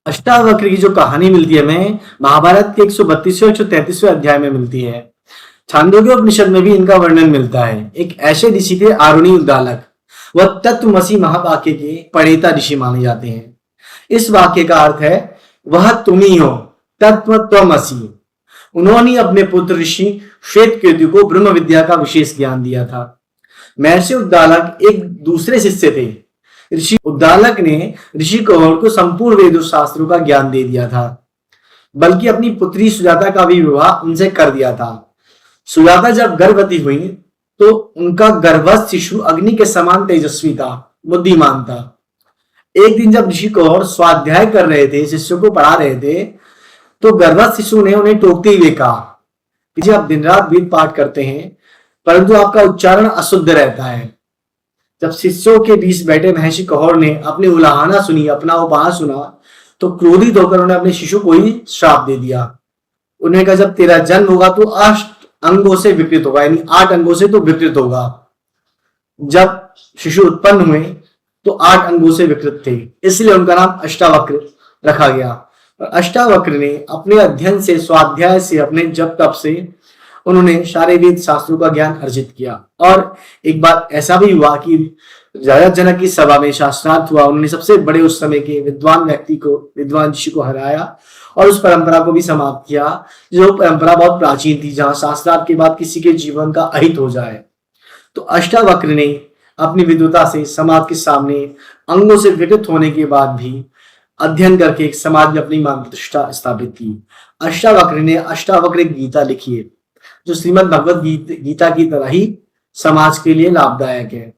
अष्टावक्र की जो कहानी मिलती है हमें महाभारत के 132वें 133वें अध्याय में मिलती है। छांदोग्य उपनिषद में भी इनका वर्णन मिलता है। एक ऐसे ऋषि थे आरुणि उद्दालक। वह तत्वमसी महावाक्य के प्रणेता ऋषि माने जाते हैं। इस वाक्य का अर्थ है वह तुम ही हो, तत्व त्वमसि। उन्होंने अपने पुत्र ऋषि श्वेतकेतु को ब्रह्म विद्या का विशेष ज्ञान दिया था। महर्षि उद्दालक एक दूसरे शिष्य थे। ऋषि उद्दालक ने ऋषि कौर को संपूर्ण वेद शास्त्रों का ज्ञान दे दिया था, बल्कि अपनी पुत्री सुजाता का भी विवाह उनसे कर दिया था। सुजाता जब गर्भवती हुई तो उनका गर्भस्थ शिशु अग्नि के समान तेजस्वी था, बुद्धिमान था। एक दिन जब ऋषि कौर स्वाध्याय कर रहे थे, शिष्यों को पढ़ा रहे थे, तो गर्भस्थ शिशु ने उन्हें टोकते हुए कहा कि जी आप दिन रात वेद पाठ करते हैं, परंतु आपका उच्चारण अशुद्ध रहता है। जब शिष्यों के बीच बैठे महर्षि कौर ने अपनी उलाहना सुनी, अपना उपहास सुना, तो क्रोधित होकर उन्होंने अपने शिशु को ही श्राप दे दिया। उन्हें कहा जब तेरा जन्म होगा तो 8 अंगों से विकृत होगा, यानी 8 अंगों से तो विकृत होगा। जब शिशु उत्पन्न हुए तो 8 अंगों से विकृत थे, इसलिए उनका नाम अष्टावक्र रखा गया। और अष्टावक्र ने अपने अध्ययन से, स्वाध्याय से, अपने जप तप से उन्होंने सारे वेद शास्त्रों का ज्ञान अर्जित किया। और एक बार ऐसा भी हुआ कि राजा जनक की सभा में शास्त्रार्थ हुआ। उन्होंने सबसे बड़े उस समय के विद्वान व्यक्ति को, विद्वान ऋषि को हराया और उस परंपरा को भी समाप्त किया, जो परंपरा बहुत प्राचीन थी, जहां शास्त्रार्थ के बाद किसी के जीवन का अहित हो जाए। तो अष्टावक्र ने अपनी विद्वता से समाज के सामने अंगों से विकृत होने के बाद भी अध्ययन करके एक समाज में अपनी मान प्रतिष्ठा स्थापित की। अष्टावक्र ने अष्टावक्र गीता लिखी है, जो श्रीमद् भगवद गीता की तरह ही समाज के लिए लाभदायक है।